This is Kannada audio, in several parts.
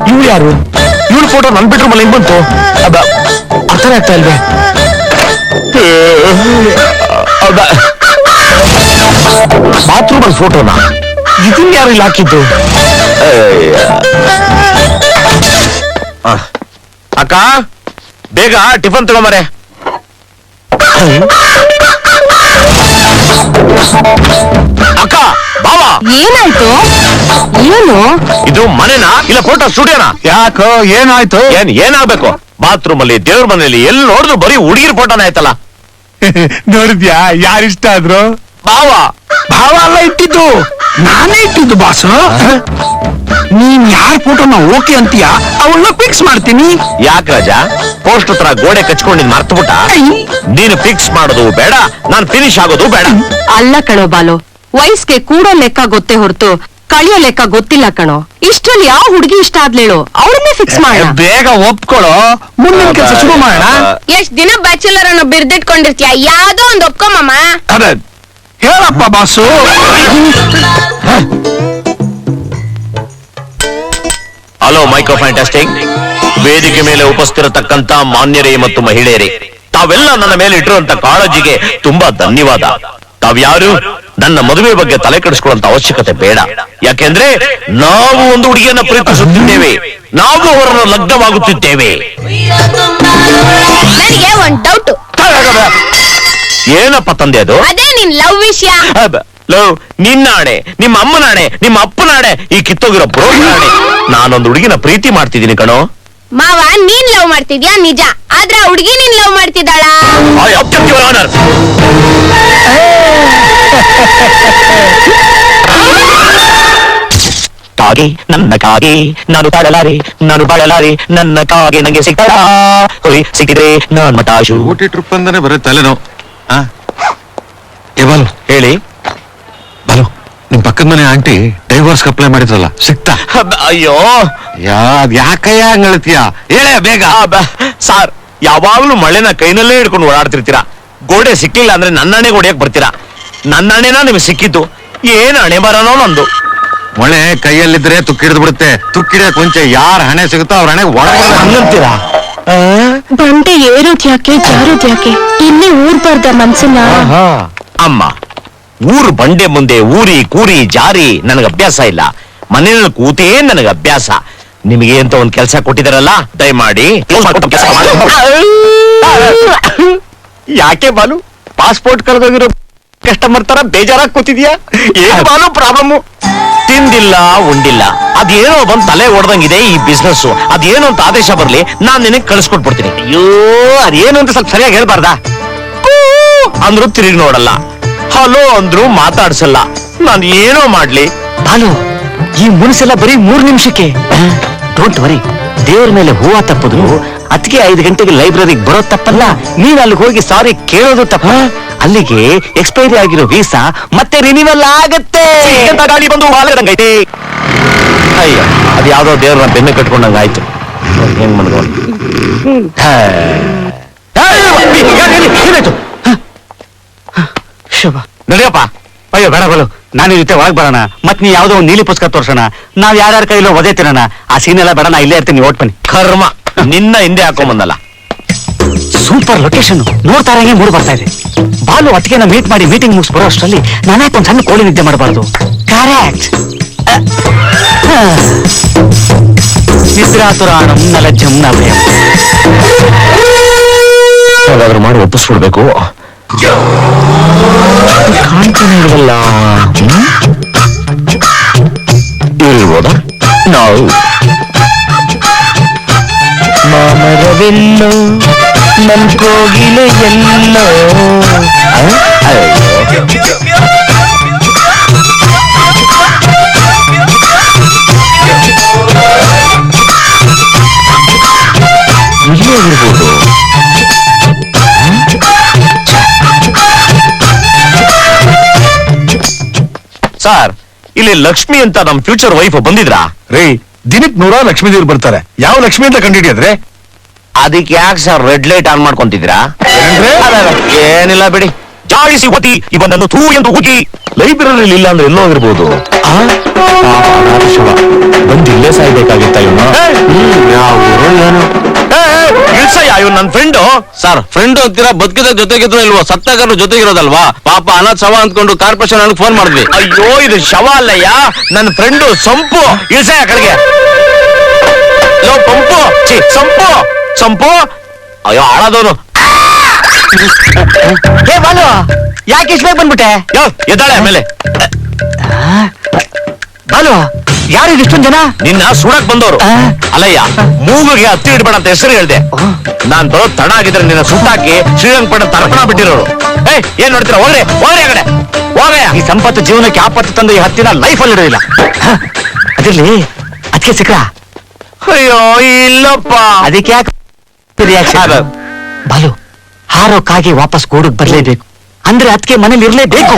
ಇವ್ರು ಯಾರು? ಇವ್ರ ಫೋಟೋ ನನ್ ಬೆಡ್ರೂಮ್ ಅಲ್ಲಿ ಹೆಂಗ್ ಬಂತು? ಅರ್ಥನೇ ಆಗ್ತಾ ಇಲ್ವೇ? ಬಾತ್ರೂಮ್ ಅಲ್ಲಿ ಫೋಟೋನ ಇದನ್ ಯಾರು ಇಲ್ಲಿ ಹಾಕಿದ್ದು? ಅಕ್ಕ ಬೇಗ ಟಿಫನ್ ತಗೊಂಬರೆ. ಅಕ್ಕ ಬಾವಾ, ಏನಾಯ್ತು? ಏನು ಇದು ಮನೆನಾ ಇಲ್ಲ ಫೋಟೋ ಸ್ಟುಡಿಯೋನಾ? ಯಾಕೋ ಏನಾಯ್ತು? ಏನಾಗ್ಬೇಕು? ಬಾತ್ರೂಮ್ ಅಲ್ಲಿ ದೇವ್ರ ಮನೆಯಲ್ಲಿ ಎಲ್ಲಿ ನೋಡಿದ್ರು ಬರೀ ಹುಡುಗಿರ್ ಫೋಟೋನ ಆಯ್ತಲ್ಲ. ನೋಡಿದ್ಯಾ ಯಾರಿಷ್ಟ ಆದ್ರು? ಭಾವ ಅಲ್ಲ ಇಟ್ಟಿದ್ದು, ನಾನೇ ಇಟ್ಟಿದ್ದು ಬಾಸು. ನೀನ್ ಯಾರ ಫೋಟೋನ ಓಕೆ ಅಂತೀಯ ಅವಳನ್ನ ಫಿಕ್ಸ್ ಮಾಡ್ತೀನಿ. ಯಾಕೆ ರಾಜ ಪೋಸ್ಟ್ ಹತ್ರ ಗೋಡೆ ಕಚ್ಕೊಂಡು ಮರ್ತು ಬಿಟ್ಟ? ನೀನು ಫಿಕ್ಸ್ ಮಾಡೋದು ಬೇಡ, ನಾನ್ ಫಿನಿಶ್ ಆಗೋದು ಬೇಡ. ಅಲ್ಲ ಕಣೋ ಬಾಲು, ವಯಸ್ಸಿಗೆ ಕೂಡೋ ಲೆಕ್ಕ ಗೊತ್ತೇ ಹೊರತು ಕಳಿಯೋ ಲೆಕ್ಕ ಗೊತ್ತಿಲ್ಲ ಕಣೋ. ಇಷ್ಟ್ರಲ್ಲಿ ಯಾವ ಹುಡುಗಿ ಇಷ್ಟ ಆದ್ಲೇಳು, ಅವಳನ್ನೇ ಫಿಕ್ಸ್ ಮಾಡೋಣ. ಬೇಗ ಒಪ್ಕೊಳ್ಳೋ, ಮುಂದಿನ ಕೆಲಸ ಶುರು ಮಾಡೋಣ. ಎಷ್ಟ್ ದಿನ ಬ್ಯಾಚುಲರ್ ಅನ್ನೋ ಬಿರ್ದಿಟ್ಕೊಂಡಿರ್ತೀಯ, ಯಾವ್ದೋ ಒಂದ್ ಒಪ್ಕೊಮ್ಮ. ಹೇಳಪ್ಪ ಬಾಸು. ಹಲೋ ಮೈಕ್ರೋ ಫ್ಯಾಂಟಾಸ್ಟಿಕ್ ವೇದಿಕೆ ಮೇಲೆ ಉಪಸ್ಥಿರತಕ್ಕಂತ ಮಾನ್ಯರೇ ಮತ್ತು ಮಹಿಳೆಯರೇ, ತಾವೆಲ್ಲ ನನ್ನ ಮೇಲೆ ಇಟ್ಟಿರುವಂತ ಕಾಳಜಿಗೆ ತುಂಬಾ ಧನ್ಯವಾದ. ತಾವ್ಯಾರು ನನ್ನ ಮದುವೆ ಬಗ್ಗೆ ತಲೆ ಕೆಡಿಸ್ಕೊಳ್ಳುವಂತ ಅವಶ್ಯಕತೆ ಬೇಡ. ಯಾಕೆಂದ್ರೆ ನಾವು ಒಂದು ಹುಡುಗಿಯನ್ನ ಪ್ರೀತಿಸುತ್ತಿದ್ದೇವೆ, ನಾವು ಅವರನ್ನು ಲಗ್ನವಾಗುತ್ತಿದ್ದೇವೆ. ನನಗೆ ಒಂದ್ ಡೌಟ್. ಏನಪ್ಪ ತಂದೆ ಅದು? ಅದೇ ನಿನ್ ಲವ್ ವಿಷಯ. ಲವ್ ನಿನ್ನ ಆಣೆ, ನಿಮ್ಮ ಅಮ್ಮನ ಆಣೆ, ನಿಮ್ಮ ಅಪ್ಪನ ಆಣೆ, ಈ ಕಿತ್ತೋಗಿರೋ ಬ್ರೋಕರ್ ಆಣೆ, ನಾನೊಂದು ಹುಡುಗಿನ ಪ್ರೀತಿ ಮಾಡ್ತಿದ್ದೀನಿ ಕಣೋ. ಮಾವ, ನೀನ್ ಲವ್ ಮಾಡ್ತಿದ್ಯಾ ನಿಜ, ಆದ್ರೆ ಹುಡುಗಿ ನೀನ್ ಲವ್ ಮಾಡ್ತಿದ್ದಾಳ. ಕಾಗೆ ನನ್ನ ಕಾಗೆ ನಾನು ತಾಳಲಾರೆ, ನಾನು ಬಾಳಲಾರೆ, ನನ್ನ ಕಾಗೆ ನಂಗೆ ಸಿಗ್ತಾಳ, ಸಿಕ್ಕಿದ್ರೆ ನಾನ್ ಮಟಾಶು. ಊಟಿ ಟ್ರಿಪ್ ಅಂತಾನೆ ಬರೀ ತಲೆನೋ. ಬಾಲು ಹೇಳಿ. ಬಾಲು, ನಿಮ್ ಪಕ್ಕದ ಮನೆ ಆಂಟಿ ಡೈವರ್ಸ್ ಅಪ್ಲೈ ಮಾಡಿದ್ರಲ್ಲ, ಸಿಕ್ತಾ? ಅಯ್ಯೋ ಯಾಕಯ್ಯ ಹಂಗ್ ಹೇಳ್ತೀಯ, ಹೇಳೇ ಬೇಗ. ಸಾರ್, ಯಾವಾಗ್ಲೂ ಮಳೆನ ಕೈನಲ್ಲೇ ಹಿಡ್ಕೊಂಡು ಓಡಾಡ್ತಿರ್ತೀರಾ. ಗೋಡೆ ಸಿಕ್ಕಿಲ್ಲ ಅಂದ್ರೆ ನನ್ನಣೆ ಹೊಡಿಯಕ್ ಬರ್ತೀರಾ. ನನ್ನಣೆನ ನಿಮ್ಗೆ ಸಿಕ್ಕಿದ್ದು, ಏನ್ ಹಣೆ ಬರೋನೋ ನಂದು. ಮೊಳೆ ಕೈಯಲ್ಲಿದ್ರೆ ತುಕ್ಕಿಡಿದ್ ಬಿಡುತ್ತೆ, ತುಕ್ಕಿಡಿಯಕ್ ಮುಂಚೆ ಯಾರ ಹಣೆ ಸಿಗುತ್ತೋ ಅವ್ರ ಹಣೆ ಹಂಗಂತೀರಾ? ಬಂಡೆ ಏರೋದ್ ಯಾಕೆ, ಜಾರೋದ್ ಯಾಕೆ, ಇಲ್ಲಿ ಊರ್ಬಾರ್ದ ಮನ್ಸನ್ನ. ಅಮ್ಮ, ಊರು ಬಂಡೆ ಮುಂದೆ ಊರಿ ಕೂರಿ ಜಾರಿ ನನಗ ಅಭ್ಯಾಸ ಇಲ್ಲ. ಮನೆಯಲ್ಲಿ ಕೂತೇ ನನಗ ಅಭ್ಯಾಸ. ನಿಮಗೆ ಅಂತ ಒಂದ್ ಕೆಲಸ ಕೊಟ್ಟಿದಾರಲ್ಲ, ದಯಮಾಡಿ ಯಾಕೆ ಬಾಲು ಪಾಸ್ಪೋರ್ಟ್ ಕಳೆದೋಗಿರೋ ಕಸ್ಟಮರ್ ತರ ಬೇಜಾರಾಗಿ ಕೂತಿದ್ಯಾ? ಏನು ಬಾಲು ಪ್ರಾಬ್ಲಮ್? ತಿಂದಿಲ್ಲ ಉಂಡಿಲ್ಲ, ಅದೇನೋ ಬಂದ್ ತಲೆ ಹೊಡೆದಂಗಿದೆ ಈ ಬಿಸ್ನೆಸ್. ಅದೇನು ಅಂತ ಆದೇಶ ಬರ್ಲಿ, ನಾನ್ ನಿನಗೆ ಕಳಿಸ್ಕೊಟ್ಬಿಡ್ತೀನಿ. ಅಯ್ಯೋ, ಅದೇನು ಅಂತ ಸ್ವಲ್ಪ ಸರಿಯಾಗಿ ಹೇಳ್ಬಾರ್ದಾ? ಅಂದ್ರು ತಿರುಗಿ ನೋಡಲ್ಲ, ಹಲೋ ಅಂದ್ರು ಮಾತಾಡ್ಸಲ್ಲ. ನಾನು ಏನೋ ಮಾಡ್ಲಿ? ಬಾಲು, ಈ ಮುನ್ಸೆಲ್ಲ ಬರೀ 3 ನಿಮಿಷಕ್ಕೆ. ಡೋಂಟ್ ವರಿ, ದೇವ್ರ ಮೇಲೆ ಹೂವ ತಪ್ಪುದು, ಅದಕ್ಕೆ 5 ಗಂಟೆಗೆ ಲೈಬ್ರರಿಗೆ ಬರೋ ತಪ್ಪಲ್ಲ, ನೀನ್ ಅಲ್ಲಿಗೆ ಹೋಗಿ ಸಾರಿ ಕೇಳೋದು ತಪ್ಪ. ಅಲ್ಲಿಗೆ ಎಕ್ಸ್ಪೈರಿ ಆಗಿರೋ ವೀಸಾ ಮತ್ತೆ ರಿನಿವಲ್ ಆಗತ್ತೆ. ಗಾಡಿ ಬಂದು ಹಾಲದಂಗೈತೆ. ಅಯ್ಯ, ಅದ್ ಯಾವ್ದೋ ದೇವ್ರನ್ನ ಬೆನ್ನು ಕಟ್ಕೊಂಡಂಗ ಆಯ್ತು. ಹೆಂಗ್ ಮನ್ಕೊಂಡು ನಡಿಯಪ್ಪ. ಅಯ್ಯೋ ಬೇಡ ಬಾಲು, ನಾನು ಜೊತೆ ಒಳಗ್ ಬರೋಣ, ಮತ್ ನೀ ಯಾವ್ದೋ ಒಂದು ನೀಲಿ ಪುಸ್ತಕ ತೋರ್ಸೋಣ, ನಾವ್ ಯಾರ್ಯಾರ ಕೈಲೋ ಒದೆ ತಿರೋಣ. ಆ ಸೀನ್ ಎಲ್ಲ ಬೇಡ, ನಾ ಇಲ್ಲೇ ಇರ್ತೀನಿ, ಓಟ್ ಬನ್ನಿ. ಕರ್ಮ, ನಿನ್ನ ಹಿಂದೆ ಹಾಕೊಂಬಂದಲ್ಲ. ಸೂಪರ್ ಲೊಕೇಶನ್, ನೋಡ್ತಾರಂಗೆ ಮೂಡ್ ಬರ್ತಾ ಇದೆ. ಬಾಲು ಒಟ್ಟಿಗೆ ಮೀಟ್ ಮಾಡಿ ಮೀಟಿಂಗ್ ಮುಗಿಸ್ ಬರೋ ಅಷ್ಟರಲ್ಲಿ ನಾನ್ಯಾಕೆ ಒಂದ್ ಸಣ್ಣ ಕೋಳಿ ನಿದ್ದೆ ಮಾಡಬಾರ್ದು? ಕರೆಕ್ಟ್. ನಿದ್ರಾತುರಾಣಂ ನಲಜ್ಜಂ ನಭಯಂ. ಹಾಗಾದ್ರೂ ಮಾಡಿ ಒಪ್ಪಿಸ್ಬಿಡ್ಬೇಕು. ಕಾಣ್ತಾನೆ ಇರಲ್ಲ, ಇರ್ಬೋದಾ? ನಾವು ಮಾಮರವೆಲ್ಲೋ ನನ್ ಕೋಗಿಲೆ ಎಲ್ಲೋ. ಇಲ್ಲೇ ಇರ್ಬೋದು. ಸರ್, ಇಲ್ಲಿ ಲಕ್ಷ್ಮಿ ಅಂತ ನಮ್ ಫ್ಯೂಚರ್ ವೈಫ್ ಬಂದಿದ್ರಾ? ರೀ, ದಿನಕ್ಕೆ 100 ಲಕ್ಷ್ಮೀ ದೇವ್ರು ಬರ್ತಾರೆ. ಯಾವ ಲಕ್ಷ್ಮಿ ಅಂತ ಕಂಡಿಡಿಯದ್ರೆ? ಅದಕ್ಕೆ ಯಾಕೆ ಸರ್ ರೆಡ್ ಲೈಟ್ ಆನ್ ಮಾಡ್ಕೊಂತಿದ್ದೀರಾ? ಏನಿಲ್ಲ ಬಿಡಿ. ಚಾಳಿಸಿ ಒತಿ ಇವನನ್ನು ತೂ ಎಂದು ಉಗಿ. ಲೈಬ್ರರಿ ಇಲ್ಲ ಅಂದ್ರೆ ಎಲ್ಲೋ ಇರ್ಬೋದು. ಬಂದಿಲ್ಲೇ ಸಾಯ್ಬೇಕಾಗಿತ್ತ ಇವನು. ಇಳ್ಸಯ್ಯ, ಇವ್ ನನ್ ಫ್ರೆಂಡು. ಸರ್ ಫ್ರೆಂಡ್ ಅಂತೀರಾ, ಬದುಕಿದ ಜೊತೆಗಿದ್ರು ಇಲ್ವೋ, ಸತ್ತಾಗರು ಜೊತೆಗಿರೋದಲ್ವಾ? ಪಾಪ ಅನಾಥ ಶವ ಅಂದ್ಕೊಂಡು ಕಾರ್ಪೊರೇಷನ್ ನನಗೆ ಫೋನ್ ಮಾಡಿದ್ವಿ. ಅಯ್ಯೋ ಇದು ಶವ ಅಲ್ಲಯ್ಯ, ನನ್ನ ಫ್ರೆಂಡು ಸಂಪು. ಇಳ್ಸಯ್ಯ ಕಡೆಗೆ. ಲೋ ಪಂಪು, ಛೀ ಸಂಪು ಸಂಪು. ಅಯ್ಯೋ ಹಾಳಾದವನು. ಏ ಬಾಲು, ಯಾಕೆ ಇಷ್ಟ ಬೇಗ ಬಂದ್ಬಿಟ್ಟೆ? ಯೋ ಎದ್ದಾಳೆ ಆಮೇಲೆ. ಬಾಲು, ಯಾರು ಇಷ್ಟೊಂದು ಜನ? ನಿನ್ನ ಸುಡಕ್ ಬಂದವರು. ಅಲ್ಲಯ್ಯ, ಮೂಗಿಗೆ ಹತ್ತಿ ಇಡ್ಬೇಡ ಅಂತ ಹೆಸರು ಹೇಳ್ದೆ. ನಾನ್ ಬರೋ ತಡ ಆಗಿದ್ರೆ ನಿನ್ನ ಸುಟ್ಟಾಕಿ ಶ್ರೀರಂಗಪಟ್ಟಣ ತರ್ಪಣ ಬಿಟ್ಟಿರೋರು. ಏನ್ ನೋಡ್ತೀರಾ? ಹೋಗ್ರಿ ಹೋಗ್ರಿ ಆ ಕಡೆ ಹೋಗಯ್ಯ. ಈ ಸಂಪತ್ತು ಜೀವನಕ್ಕೆ ಆಪತ್ತು ತಂದು ಈ ಹತ್ತಿನ ಲೈಫಲ್ಲಿ ಇಡೋದಿಲ್ಲ. ಅದಿರ್ಲಿ, ಅದಕ್ಕೆ ಸಿಕ್ಕ? ಅಯ್ಯೋ ಇಲ್ಲಪ್ಪ. ಅದಕ್ಕೆ ಯಾಕೆ ರಿಯಾಕ್ಷನ್? ಬಾಲು, ಹಾರೋ ಕಾಗೆ ವಾಪಸ್ ಗೂಡಕ್ ಬರ್ಲೇಬೇಕು ಅಂದ್ರೆ ಅದಕ್ಕೆ ಮನೇಲಿ ಇರ್ಲೇಬೇಕು.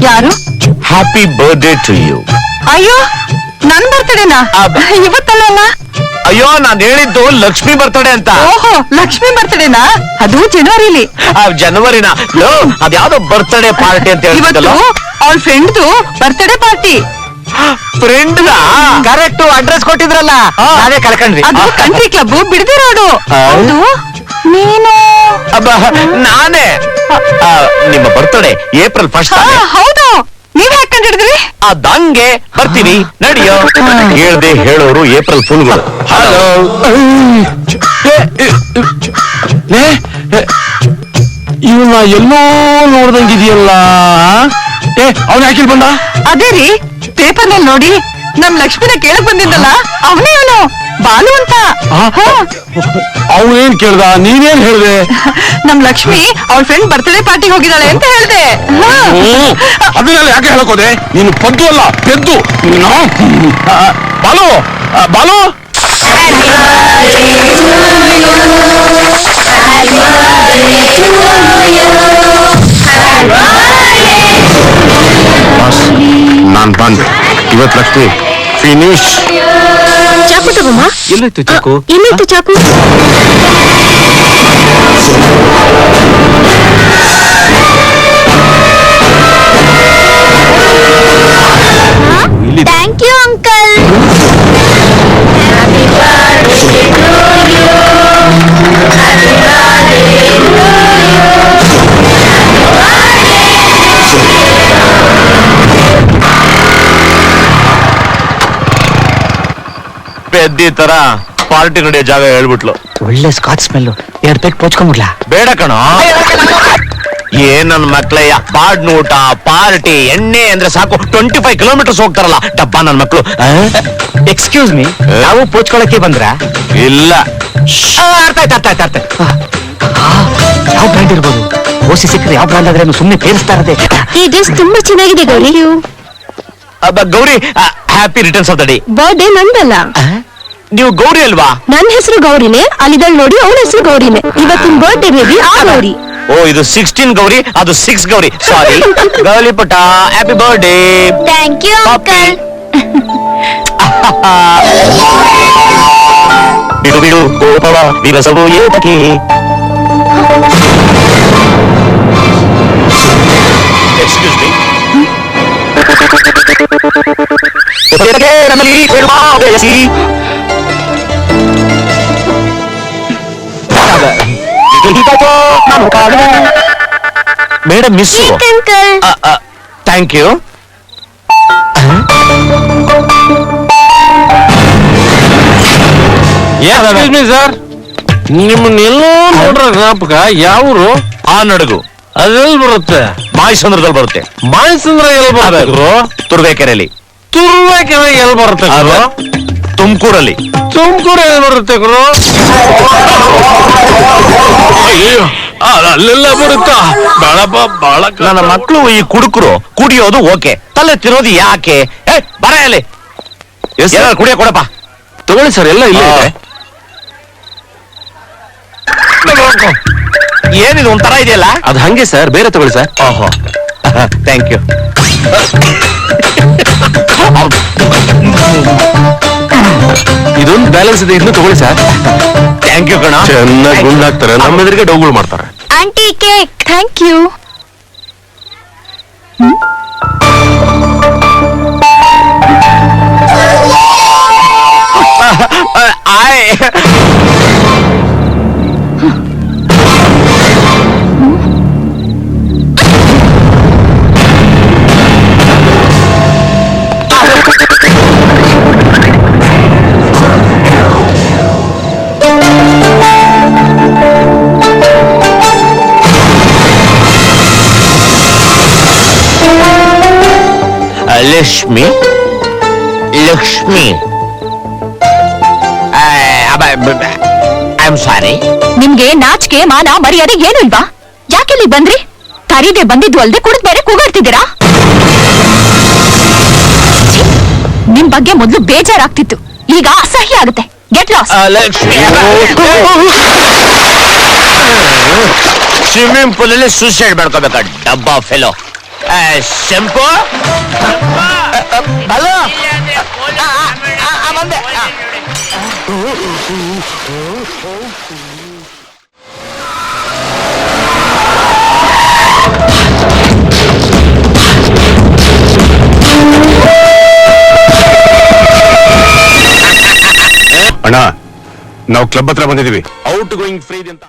ಯಾರು? Happy birthday to you. ಅಯ್ಯೋ, ನನ್ ಬರ್ತಡೇನಾ? ಇವತ್ತಲ್ಲ. ಅಯ್ಯೋ ನಾನ್ ಹೇಳಿದ್ದು ಲಕ್ಷ್ಮಿ ಬರ್ತಡೇ ಅಂತ. ಓಹೋ, ಲಕ್ಷ್ಮಿ ಬರ್ತಡೇನಾ? ಅದು ಜನವರಿಲಿ. ಜನವರಿನ ಅದ್ಯಾವ್ದೋ ಬರ್ತ್ಡೇ ಪಾರ್ಟಿ ಅಂತ ಇವತ್ತು ಹೇಳ್ತಿದ್ದಲ್ಲ. ಅವಳ ಫ್ರೆಂಡ್ದು birthday party. Friend correct address ಕೊಟ್ಟಿದ್ರಲ್ಲ, ನಾವೇ ಕಳ್ಕೊಂಡ್ವಿ. ಅದು ಕಂಟ್ರಿ ಕ್ಲಬ್ ಬಿಡದಿ ರೋಡು. ಹೌದು, ನೀನು? ನಾನೇ. ನಿಮ್ಮ ಬರ್ತಡೇ ಏಪ್ರಿಲ್ 1 ಹೌದು, ನೀವ್ ಯಾಕೆ ಕಂಡಿಡಿದ್ರಿ? ಅದಂಗೆ ಬರ್ತೀವಿ ನಡಿಯೋ. ಹೇಳ್ದೆ ಹೇಳೋರು ಏಪ್ರಿಲ್ ಫುಲ್ಗಳು. ಹಲೋ, ಇವನ್ನ ಎಲ್ಲೋ ನೋಡ್ದಂಗಿದೆಯಲ್ಲ. ಅವ್ನ ಯಾಕಿಲ್ ಬಂದ? ಅದೇ ರೀ, ಪೇಪರ್ ನಲ್ಲಿ ನೋಡಿ ನಮ್ ಲಕ್ಷ್ಮಿನ ಕೇಳಕ್ ಬಂದಿದ್ದಲ್ಲ, ಅವನೇ ಅವನು ಬಾಲು ಅಂತ. ಅವನೇನ್ ಕೇಳ್ದ? ನೀನೇನ್ ಹೇಳ್ದೆ? ನಮ್ ಲಕ್ಷ್ಮಿ ಅವಳ ಫ್ರೆಂಡ್ ಬರ್ತ್ಡೇ ಪಾರ್ಟಿಗೆ ಹೋಗಿದ್ದಾಳೆ ಅಂತ ಹೇಳ್ದೆ. ಅದನ್ನೆಲ್ಲ ಯಾಕೆ ಹೇಳಕೋದೆ? ನೀನು ಪದ್ದು ಅಲ್ಲ, ಪೆದ್ದು. ಬಾಲು, ಬಾಲು, ನಾನ್ ಬಂದೆ ಇವತ್ ಲಕ್ಷ್ಮಿ ಫಿನಿಶ್. ಚಾಕು ತಗೊಮ್ಮ. ಎಲ್ಲೈತು ಚಾಕು? ಇನ್ನಿತ್ತು ಚಾಕು. Thank you uncle. ಪೆದ್ದಿ ತರ ಪಾರ್ಟಿ ನಡೆಯೋ ಜಾಗ ಹೇಳ್ಬಿಟ್ಲು. ಒಳ್ಳೆ ಸ್ಕಾಚ್ ಸ್ಮೆಲ್. 2 ಪ್ಯಾಕ್ ಪೋಚ್ಕೊಂಡ್ಬಿಡ್ಲಾ? ಬೇಡ ಕಣೋ. ಏನ್ ನನ್ ಮಕ್ಳಯ್ಯ, ಬಾಡ್ನ ಊಟ, ಪಾರ್ಟಿ, ಎಣ್ಣೆ ಅಂದ್ರೆ ಸಾಕು 25 ಕಿಲೋಮೀಟರ್ಸ್ ಹೋಗ್ತಾರಲ್ಲ ಡಬ್ಬ ನನ್ ಮಕ್ಳು. ಎಕ್ಸ್ಕ್ಯೂಸ್ ಮೀ, ನಾವು ಪೋಚ್ಕೊಳಕ್ಕೆ ಬಂದ್ರ? ಇಲ್ಲ, ಅರ್ಥ ಆಯ್ತು. ಯಾವ ಬ್ರ್ಯಾಂಡ್ ಇರ್ಬೋದು? ಓಸಿ ಸಿಕ್ಕರೆ ಯಾವ ಬ್ರ್ಯಾಂಡ್ ಆದ್ರೆ ಸುಮ್ಮನೆ ಪೇರಿಸ್ತಾ ಇರದೆ. ಈ ಡ್ರೆಸ್ ತುಂಬಾ ಚೆನ್ನಾಗಿದೆ Gauri. Gauri, happy returns of the day. Birthday ನಂದಲ್ಲ, ನೀವು ಗೌರಿ ಅಲ್ವಾ? ನನ್ನ ಹೆಸರು ಗೌರಿನೇ. ಅಲ್ಲಿದಳ್ ನೋಡಿ, ಅವಳ ಹೆಸರು ಗೌರಿನೇ. ಇವತ್ತಿನ ಬರ್ಡೇ ಬೇಬಿ ಆ ಗೌರಿ. ಓ, ಇದು 16 ಗೌರಿ, ಅದು 6 ಗೌರಿ. ಸಾರಿ ಗೌರಿ ಪುಟ, happy birthday. Thank you uncle. ಬಿಡು ಬಿಡು ಗೋಪವ ವಿರಸವು ಏತಕ್ಕೆ. Excuse me. Madam miss. Thank you. Sir, ನಿಮ್ಮನ್ನೆಲ್ಲೋ ನೋಡ್ರ ಜ್ಞಾಪಕ. ಯಾವ್ರು? ಆ ನಡುಗು ಅದೆಲ್ಲಿ ಬರುತ್ತೆ? ಮಾಯಸಂದ್ರದಲ್ಲಿ ಬರುತ್ತೆ. ಮಾಯಸಂದ್ರ ಎಲ್ಲಿ ಬರುತ್ತೆ? ತುರುವೇಕೆರೆಯಲ್ಲಿ. ತುರುವೇಕೆರೆ ಎಲ್ಲಿ ಬರುತ್ತೆ? ತುಮಕೂರಲ್ಲಿ. ತುಮಕೂರು ಎಲ್ಲಿ ಬರುತ್ತೆ ಗುರು? ಅಯ್ಯೋ, ಅಲ್ಲೆಲ್ಲ ಬರುತ್ತಾ? ಬಾಳಪ್ಪ ಬಾಳ. ನನ್ನ ಮಕ್ಕಳು ಈ ಕುಡುಕರು ಕುಡಿಯೋದು ಓಕೆ, ತಲೆ ತಿರೋದು ಯಾಕೆ? ಬರ ಅಲ್ಲಿ ಕುಡಿಯ ಕೊಡಪ್ಪ. ತಗೊಳ್ಳಿ ಸರ್, ಎಲ್ಲ ಇಲ್ಲ. ಏನಿದು ಒಂಥರ ಇದೆಯಲ್ಲ? ಅದು ಹಂಗೆ ಸರ್, ಬೇರೆ ತಗೊಳ್ಳಿ ಸರ್. ಓಹೋ, ಥ್ಯಾಂಕ್ ಯು. ಇದೊಂದು ಬ್ಯಾಲೆನ್ಸ್ ಇದೆ, ಇದನ್ನು ತಗೊಳ್ಳಿ ಸರ್. ಥ್ಯಾಂಕ್ ಯು ಕಣ. ಚೆನ್ನಾಗಿ ಗುಂಡಾಕ್ತಾರೆ, ನಮ್ಮ ಎದುರಿಗೆ ಡೌಗಳು ಮಾಡ್ತಾರೆ. Aunty cake. Thank you. Lakshmi Lakshmi I am sorry. ನಿಮ್ಗೆ ನಾಚಿಕೆ ಮಾನ ಮರ್ಯಾದೆ ಏನು ಇಲ್ವಾ? ಯಾಕೆ ಇಲ್ಲಿ ಬಂದ್ರಿ? ಕರೀದೆ ಬಂದಿದ್ದು ಅಲ್ದೆ ಕುಡಿದ್ ಬೇರೆ ಕೂಗಾಡ್ತಿದ್ದೀರಾ? ನಿಮ್ ಬಗ್ಗೆ ಮೊದ್ಲು ಬೇಜಾರಾಗ್ತಿತ್ತು, ಈಗ ಅಸಹ್ಯ ಆಗುತ್ತೆ. Get loss. Lakshmi swimming pool ಅಲ್ಲಿ ಸೂಸೈಡ್ ಮಾಡ್ಕೋಬೇಕ ಡಬ್ಬಾ ಫೆಲೋ. ಶೆಂಪು ಹಲೋ ಬಂದೆ. ಅಣ್ಣ, ನಾವು ಕ್ಲಬ್ ಹತ್ರ ಬಂದಿದೀವಿ. ಔಟ್ ಗೋಯಿಂಗ್ ಫ್ರೀ ಅಂತ